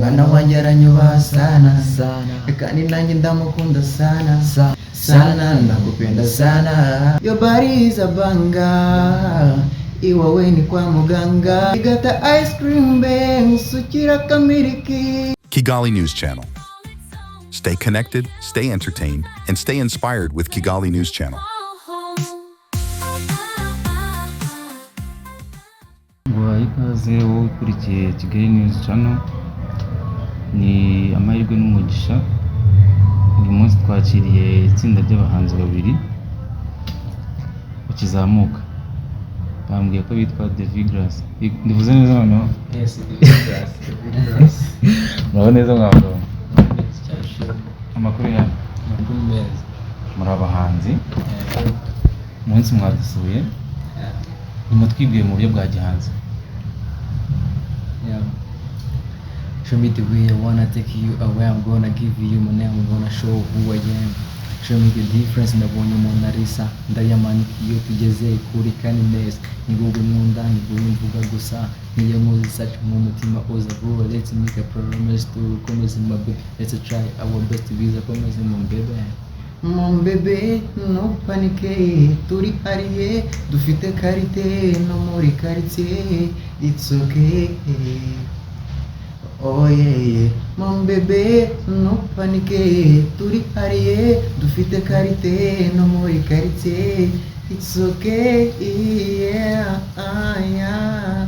umwana wanjye aranyubaha sana kandi nanjye ndamukunda sana sana, nakupenda sana. Your body is a banga, iwawe ni kwa muganga. You got the ice cream bang, sukira kamiriki. Kigali News Channel. Stay connected, stay entertained, and stay inspired with Kigali News Channel. Ikaze wowe ukurikiye Kigali News Channel, ni amahirwe n'umugisha. Uyu munsi twakiriye itsinda ry'abahanzi babiri bakizamuka, bambwiye ko bitwa Devigras. Ndivuze neza noneho? Yes, Devigras. Murabona neza mwabagabo? Amakuru yanyu? Amakuru meza. Muri abahanzi, umunsi mwadusuye, nimutwibwiye mu buryo bwa gihanzi. Yeah. Show me the way I wanna take you away. I'm gonna give you my name. I'm gonna show who I am. Show me the difference. Ndabonye Mona Lisa, ndayamanika iyo tugeze kuri Canines. Ni wowe nkunda, ni wowe mvuga gusa. Niyo muzi search mu mutima oza bro. Let's make a promise to come as my baby. Let's try our best to be the come as my baby. Mon bébé, no panique, turi hariye, dufite karite, no muri quartier, it's okay. Oh yeah, mon bébé, no panique, turi hariye, dufite karite, no muri quartier, it's okay. Yeah, yeah.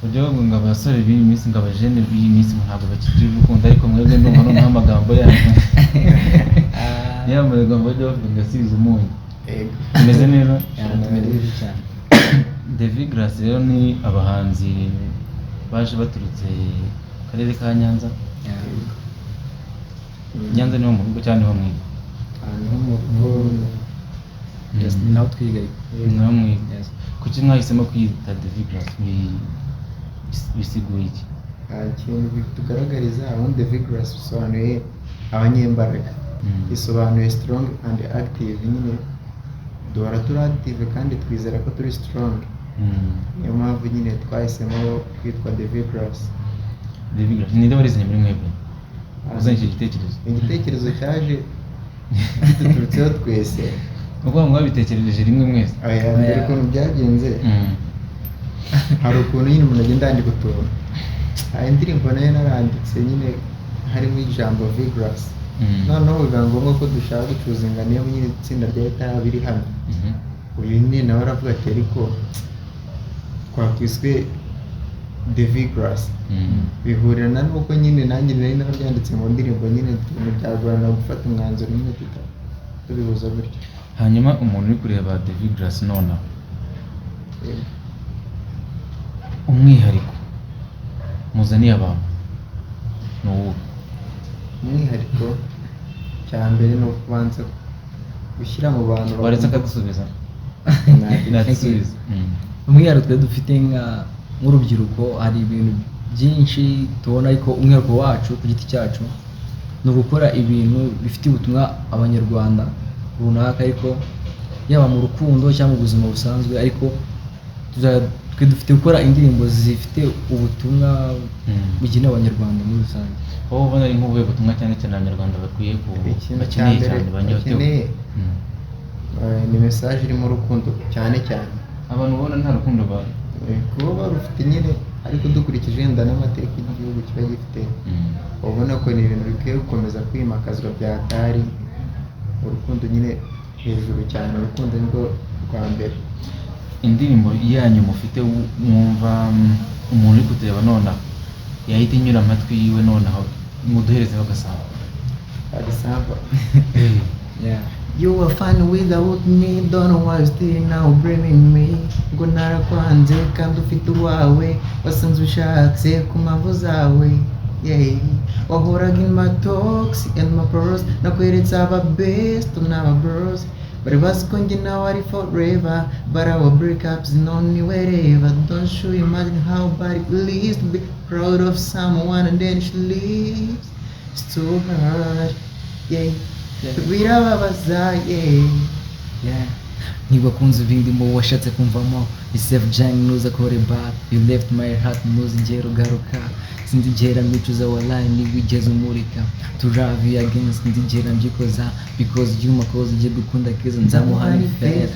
Ujya bavuga ngo abasore b'iyi minsi, ngo abajene b'iyi minsi ntabwo bakiri urukundo, ariko mwebwe ndumva noneho amagambo yanyu yambaye ngo bajya bavuga ngo asize umunyu. Tumeze neza? Tumeze cyane. Devigras rero ni abahanzi baje baturutse mu karere ka Nyanza. Nyanza niho mu rugo cyane, niho mwiga? Niho mu rugo. Yes, naho twiga. Niho mwiga. Kuki mwahisemo kwita Devigras? Bisiguye iki? Ikintu tugaragariza aho Devigras bisobanuye abanyembaraga, bisobanuye strong and active. Nyine duhora turi active kandi twizera ko turi strong. Niyo mpamvu nyine twahisemo kwitwa Devigras. Devigras ni nde warizanye muri mwebwe? Uzanye iki gitekerezo? Igitekerezo cyaje giturutseho twese. Ubwo mwabitekereje rimwe mwese? Aya mbere ukuntu byagenze, hari ukuntu nyine umuntu agenda yandika utuntu. Indirimbo nayo naranditse nyine harimo ijambo Vigras. Noneho biba ngombwa ko dushaka gucuzinga niyo nyine itsinda ryahita biri hano. Uyu nyine nawe aravuga ati ariko twakwiswe Devigras. Bihurira nuko nyine nanjye nari nabyanditse mu ndirimbo, nyine byagorana gufata umwanzuro nyine tubihuza gutyo. Hanyuma umuntu uri kureba Devigras nonaha, umwihariko muzaniye abantu ni uwo? Umwihariko cya mbere ni ukubanza gushyira mu bantu. Waretse akagusubiza? Nasubiza. Umwihariko twe dufite nk'urubyiruko, hari ibintu byinshi tubona, ariko umwihariko wacu ku giti cyacu ni ugukora ibintu bifite ubutumwa abanyarwanda runaka, ariko yaba mu rukundo cyangwa mu buzima busanzwe. Ariko twe dufite gukora indirimbo zifite ubutumwa bugenewe abanyarwanda muri rusange. Wowe ubona ari nk'ubuhe butumwa cyane cyane abanyarwanda bakwiye bakeneye cyane, banyotewe? Ni message irimo urukundo cyane cyane. Abantu ubona nta rukundo kuba barufite nyine, ariko dukurikije wenda n'amateka y'igihugu kiba gifite, ubona ko ni ibintu bikwiye gukomeza kwimakazwa byatari. Urukundo nyine hejuru cyane, urukundo nirwo rwa mbere. Indirimbo yanyu mufite mwumva umuntu uri kutureba nonaha yahita inyura amatwi yiwe nonaha, muduherezeho agasamba? Agasamba? Yeah. You are fine without me, don't know why still now blaming me. Ngo narakwanze kandi ufite uwawe, wasanze ushatse ku mpamvu zawe. Yeah. Wahoraga in my talks and my pros, nakweretse aba best n'aba bros. Bari bazi ko njye nawe ari forever, but our breakups none wherever. Don't you imagine how bad it is to be proud of someone and then she leaves? It's too hard. Yeah. Birababaza. Yeah. ntibakunze ibindimo washatse kumvamo isef jang nuza kore back you left my heart ntuzigera ugaruka sinzigera mbicuza wallahi nibigeze umurika to love you again sinzigera mbikoza because you makoze uje gukunda keza nzamuhana ifere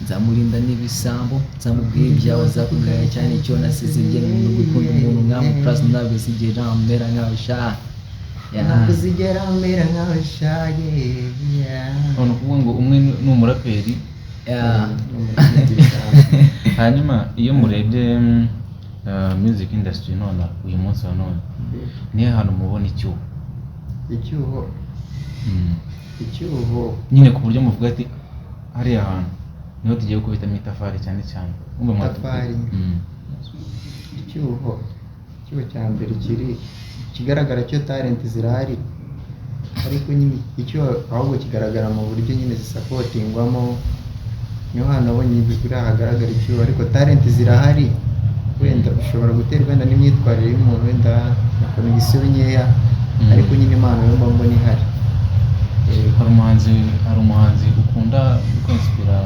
nzamurinda n'ibisambo nzamubwira ibyawe azakugaya cyane icyo nasize igera mu gukunda umuntu nkamu plus nawe zigera mera nkawe sha nakuzigera mera nkawe sha ono kuvuga ngo umwe ni umuraperi hanyuma iyo murebye music industry none uyu munsi wa none nihe hantu mubona icyuho nyine ku buryo muvuga ati hariya hantu niho tugiye gukubitamo itafari cyane cyane icyuho cya mbere kigaragara cyo talent zirahari ariko nyine icyo ahubwo kigaragara mu buryo nyine zisapotingwamo niho hantu abonye bikuri hagaragara icyuho ariko talent zirahari wenda ushobora guterwa wenda n'imyitwarire y'umuntu wenda na connection nkeya ariko nyine impano yo mbona ihari. hari umuhanzi ukunda kwinspira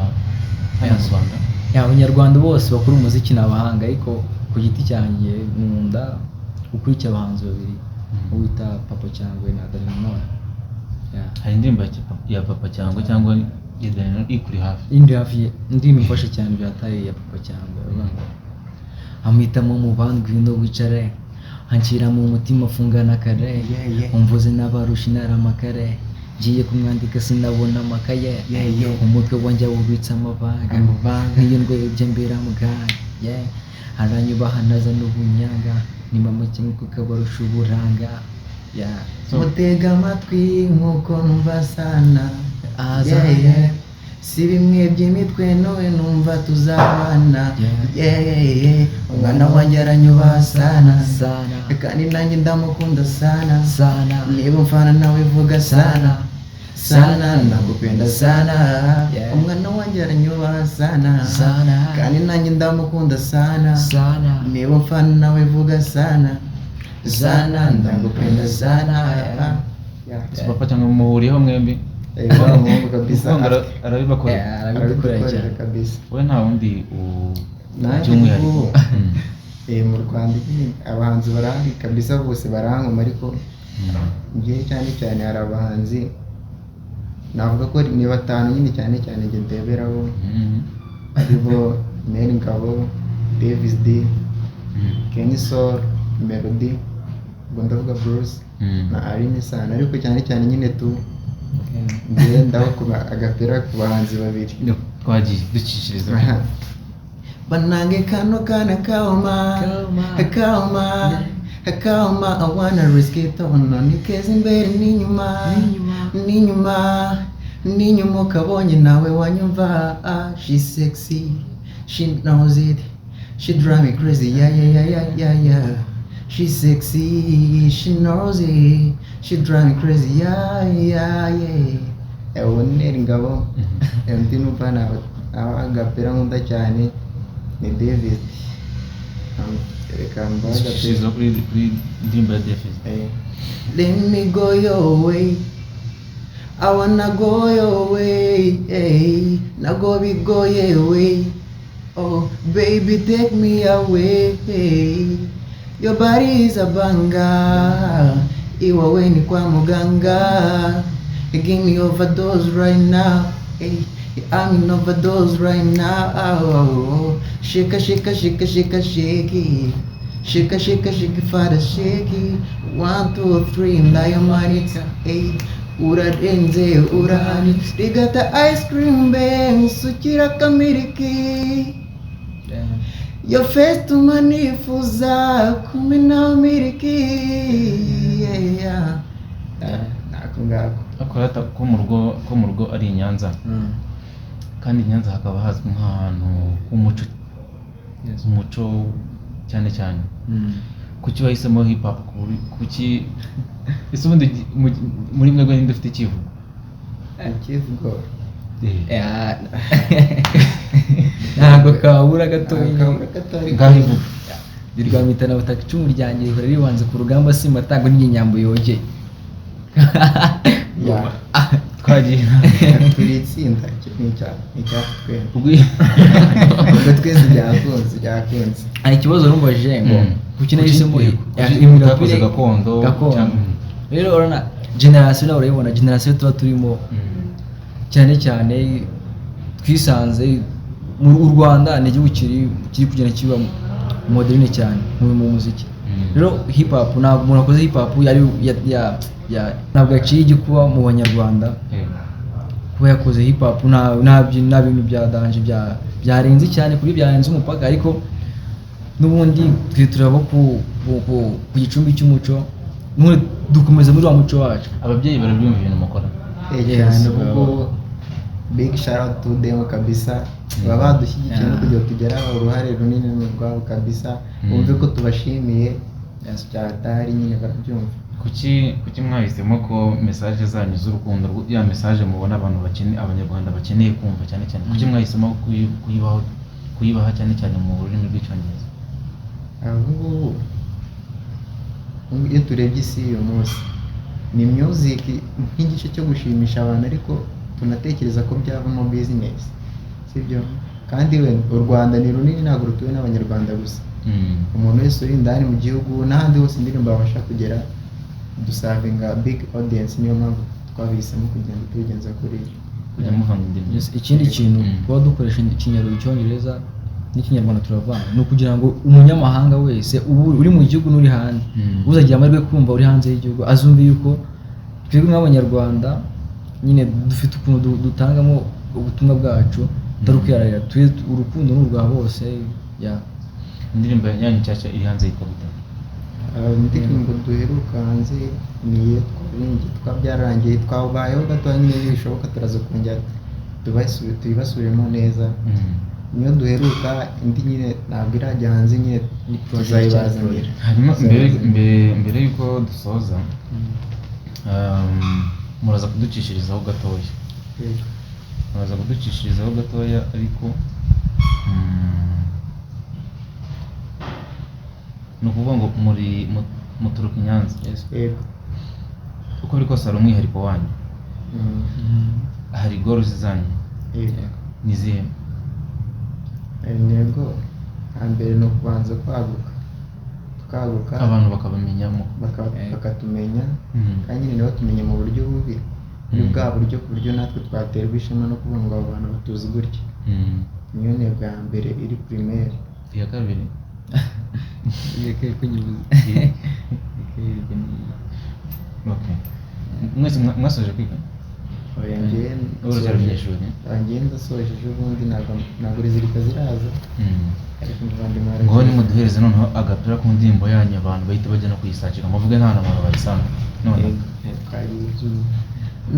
abanyarwanda? Abanyarwanda bose bakora umuziki ni abahanga ariko ku giti cyanjye nkunda gukurikira abahanzi babiri uwita Papa Cyangwe na Danino. Hari indirimbo ya Papa Cyangwe cyangwa ya Danino ikuri hafi? Indirimbo ifasha cyane byataye ya Papa Cyangwe amwitamo mu bandi ngwino wicare hanshyira mu mutima fungana kare umvuze n'abarushi naramakare ngiye kumwandika sinabona amakaye umutwe wanjye wubitse amabanga nk'iyo ndwebye mbera muganga aranyubaha naza n'ubunyanga nimba mu kimwe kukabarusha uburanga mutega amatwi nk'uko numva sana si bimwe by'imitwe nowe numva tuzabana umwana wanjye aranyubaha sana kandi nanjye ndamukunda sana niba mfana nawe vuga sana ndagukunda sana umwana wanjye aranyubaha sana kandi nanjye ndamukunda sana niba mfana nawe vuga sana ndagukunda sana. Papa Cyangwe muhuriyeho mwembi? arabikorera kabisa. We nta wundi by'umwihariko mu Rwanda abahanzi barahari kabisa bose barankoma ariko ngiye cyane hari abahanzi navuga ko ni batanu nyine cyane njye ndeberaho aribo Mary Ngabo, Davis D, Kenny Soul, Melody, ubwo ndavuga Bruce na Aline sana ariko cyane nyine tu ngenda kuba agapira ku bahanzi babiri twagiye dukishiriza banange kano kana kauma I wanna risk it all nikeze imbere n'inyuma ukabonye nawe wanyumva she's sexy she knows it she drive me crazy yeah she's sexy she knows it she drive me crazy yeah Mary Ngabo undi n'umwana agapira nkunda cyane ni David reka mbaga shizo kuri indirimbo ya Davis. Let me go your way, I wanna go your way, nago go your way, oh baby take me away, your body is a banga, iwawe ni kwa muganga, give me overdose right now, I'm in overdose right now. Shake it, shake it, father, shake it. 1, 2, 3, Diamond, 8. Ura denze, ura honey. Rigata ice cream bang, sukira kamiriki. Your face to manifuza, kumina miriki. Nakungako. Akorata ko mu rugo ari Nyanza. Kandi Nyanza hakaba hazwi nk'ahantu h'umuco, umuco cyane kuki wahisemo hip hop? Kuki ese ubundi muri mwe gwe ndafite ikivugo? Ntabwo kabura gatoyi ngahivuga dirwamitana butaka icumu ryanjye rihora ribanze ku rugamba simatango n'inyambo yogeye twagiye turi itsinda ni icyacu twembi ubwo twese byakunze hari ikibazo numvajije ngo kuki nahisemo utakoze gakondo rero urabona generasiyo nawe urayibona generasiyo tuba turimo cyane cyane twisanze u Rwanda ni igihugu kiri kugenda kiba moderne cyane mu muziki. Rero hip hop ntabwo umuntu akoze hip hop yari ntabwo yaciye igikuba mu banyarwanda kuba yakoze hip hop nta bintu bya danje byarenze cyane kuri byarenze umupaka, ariko n'ubundi twe turabo ku gicumbi cy'umuco dukomeza muri wa muco wacu. Ababyeyi barabyumva ibintu mukora cyane, ubwo big shout out to them kabisa, baba badushyigikiye no kugira tugera uruhare runini rwabo kabisa, bumve ko tubashimiye cyatari nyine barabyumva. Kuki mwahisemo ko message zanyu z'urukundo ya message mubona abantu abanyarwanda bakeneye kumva cyane cyane, kuki mwahisemo kuyibaha cyane cyane mu rurimi rw'icyongereza? Ahubwo iyo turebye isi uyu munsi ni music nk'igice cyo gushimisha abantu, ariko tunatekereza ko byavamo business, sibyo? Kandi u Rwanda ni runini, ntabwo rutuwe n'abanyarwanda gusa. Umuntu wese uri indani mu gihugu n'ahandi hose indirimbo babasha kugera, dusavinga big audience, niyo mpamvu twabihisemo kugenda tubigenza kuri kujya muvanga indirimbo. Ikindi kintu kuba dukoresha icyongereza n'ikinyarwanda turavanga ni ukugira ngo umunyamahanga wese uri mu gihugu n'uri hanze uzagira amahirwe kumva uri hanze y'igihugu azumve yuko twebwe nk'abanyarwanda nyine dufite ukuntu dutangamo ubutumwa bwacu tutarukirarira, urukundo n'urwa bose. Indirimbo yanyu nshyashya iri hanze yitwa gute? Indirimbo duheruka hanze ni twabyarangiye, twabayeho gato nyine bishoboka turaza kongera tuyibasubiremo neza. Niyo duheruka, indi nyine ntabwo irajya hanze, nyine tuzayibazanira. Hanyuma mbere yuko dusoza muraza kuducishirizaho gatoya, ariko ni ukuvuga ngo muturuka i Nyanza. Uko biri kose hari umwihariko wanyu, hari goals zanyu ni zihe? Intego hambere ni ukubanza tukaguka abantu bakabamenyamo, bakatumenya, kandi nyine batumenye mu buryo bubi, muri bwa buryo ku buryo natwe twaterwa ishema no kuvuga ngo abo bantu batuzi gutya. Niyo ntego ya mbere iri primaire. Iya kabiri mwese mwasoje kwiga? Njye ndasoje ubundi ntabwo rizirika ziraza, ariko muvandimwe ngo nimuduhereze noneho agapira ku ndirimbo yanyu abantu bahita bajya no kuyisakira, muvuge nta n'abantu bayisanga none.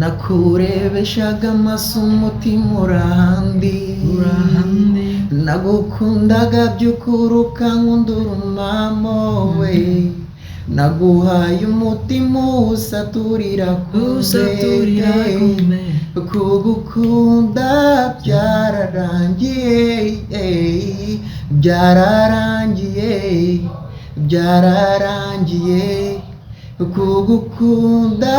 Nakurebeshaga amaso umutima urahandi, nagukundaga by'ukuri ukankunda urumamo we, naguhaye umutima usaturira kumbe, kugukunda byararangiye, kugukunda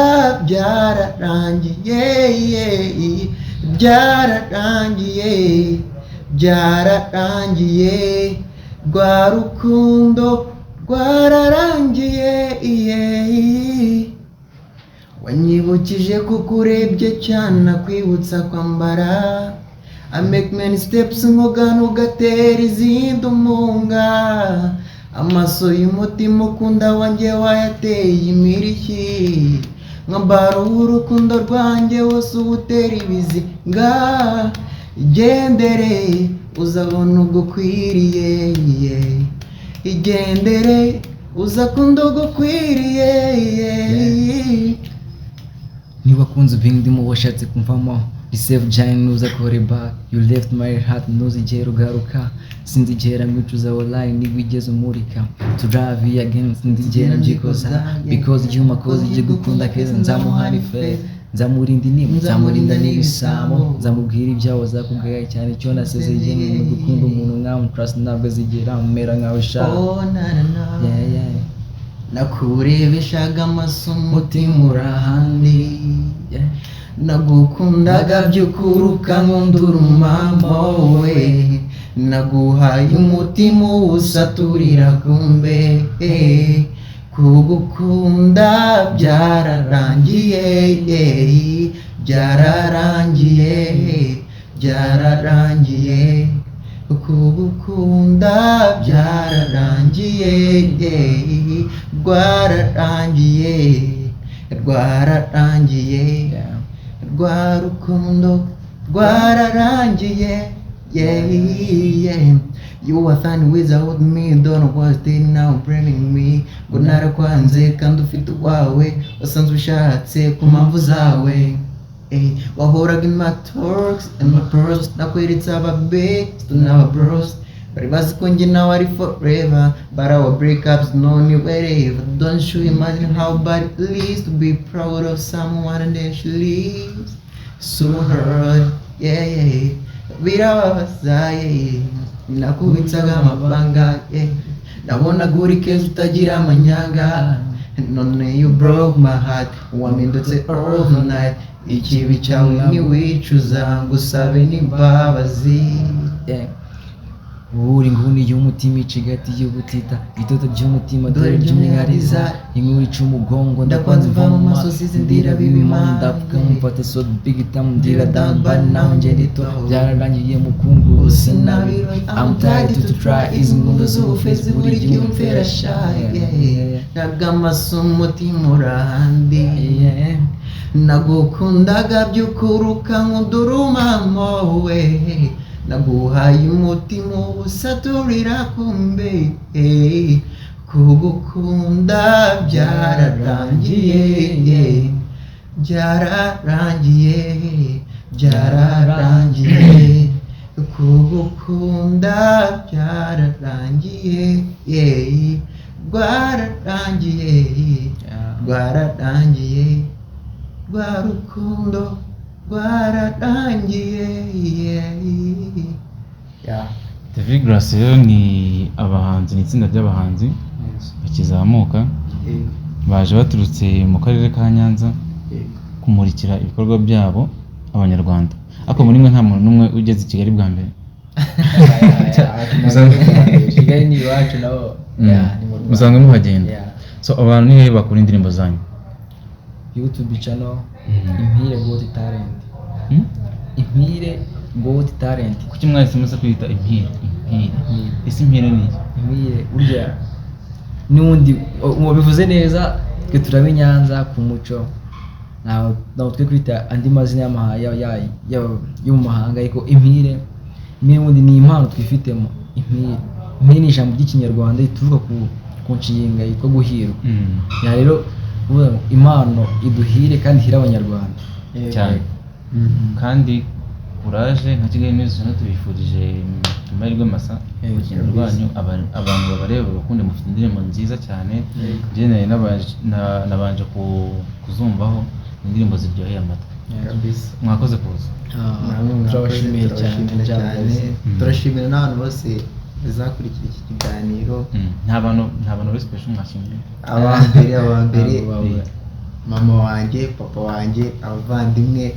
byararangiye, rwa rukundo rwararangiye. Wanyibukije kuko urebye cyane nakwibutsa kwambara, I make many steps nkugana ugatera izindi umunga, amaso y'umutima ukunda wanjye wayateye imirishyi, nkambara urukundo rwanjye wose ubutera ibizinga, igendere uzabona ugukwiriye, igendere uzakunda ugukwiriye. Niba kunze ndimo washatse kumvamo, Receive Jane nuza kore back, you left my heart ntuzigera ugaruka, sinzigera mwicuza wallahi nigwigeze umurika, to drive again sinzigera mbikoza, because you makoze igiye gukunda keza nzamuhari fe, nzamurinda n'ibisamo, nzamubwira ibyawo zakubwiye cyane cyo nasezeye mu gukunda umuntu nkawe, trust ntabwo zigera umera nkawe sha. nakurebeshaga amaso umutima urahandi, nagukundaga by'ukuri ukankundura umambo we, naguhaye umutima usaturira kumbe, kugukunda byararangiye, byararangiye, byararangiye, kugukunda byararangiye, rwararangiye, rwararangiye, rwa rukundo rwararangiye, yeah, yeah. You were fine without me, don't know what's there now bringing me, ngo narakwanze kandi ufite uwawe, wasanzwe ushatse ku mpamvu zawe, wahoraga in my talks and my pearls, nakweretse ababe tunaba bros, bari bazi ko njye nawe ari forever, but our breakups none wherever. Don't you imagine how bad it is to be proud of someone and then she leaves? So hurt, yeah, yeah, birababaza, yeah, nakubitsaga amabanga, yeah, nabonaga uri keza utagira amanyanga, none you broke my heart, wamindutse all night, ikibi cyawe ntiwicuza, ngusabe n'imbabazi, yeah. Uri nguni y'umutima icigatiye ubutita, itoto ry'umutima dore ry'umwariza, inkuru ica umugongo ndakwanze mva mu maso sizindira bibimana, ndavuga mufata so big time ndira down but now nje ndito, byararangiye mukungu sinabiro, I'm tired to try izi nkuru z'ubufezi buri gihe umfera shy, nagamaso umutima urahandi, nagukundaga by'ukuri ukankundura umambo we, naguhaye umutima usaturira kumbe, kugukunda byararangiye, byararangiye, byararangiye, kugukunda byararangiye, rwararangiye, rwararangiye, rwa rukundo rwararangiye, yeah. The Grace rero ni abahanzi, ni itsinda ry'abahanzi bakizamuka, baje baturutse mu karere ka Nyanza kumurikira ibikorwa byabo abanyarwanda. Ariko muri mwe nta muntu n'umwe ugeze i Kigali bwa mbere. Kigali ni iwacu nabo, musanzwe muhagenda. So abantu nihe bakora indirimbo zanyu? YouTube channel Impire Got Talent. Impire Got Talent. Kuki mwahise musa kwita Impire? Ese Impire ni iki? Impire urya n'undi wabivuze neza, twe turabe Nyanza ku muco, naho twe kwita andi mazina yo mu mahanga, ariko Impire n'undi ni impano twifitemo. Impire ni ijambo ry'ikinyarwanda rituruka ku nshinga yitwa guhirwa. Ya rero impano iduhire kandi ihira abanyarwanda cyane. Kandi courage nka Kigali News no tubifurije amahirwe masa urugendo rwanyu, abantu babareba bakunde, mufite indirimbo nziza cyane, ngeneye nabanje kuzumvaho indirimbo ziryoheye amatwi. Mwakoze kuza. Turabashimiye cyane. Turashimira n'abantu bose bizakurikira iki kiganiro. Nta bantu bari special mwashimiye? Abambere mama wanjye, papa wanjye, abavandimwe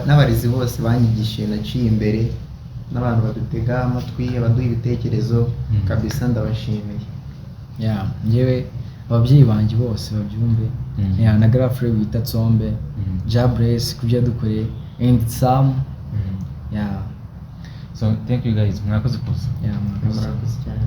n'abarezi bose banyigishije naciye imbere, n'abantu badutega amatwi, abaduha ibitekerezo, kabisa ndabashimiye. Njyewe ababyeyi banjye bose babyumve, na Grafre bita Tsombe, Jabress kubyo yadukoreye, and Sam. So thank you guys, mwakoze kuza. Murakoze cyane.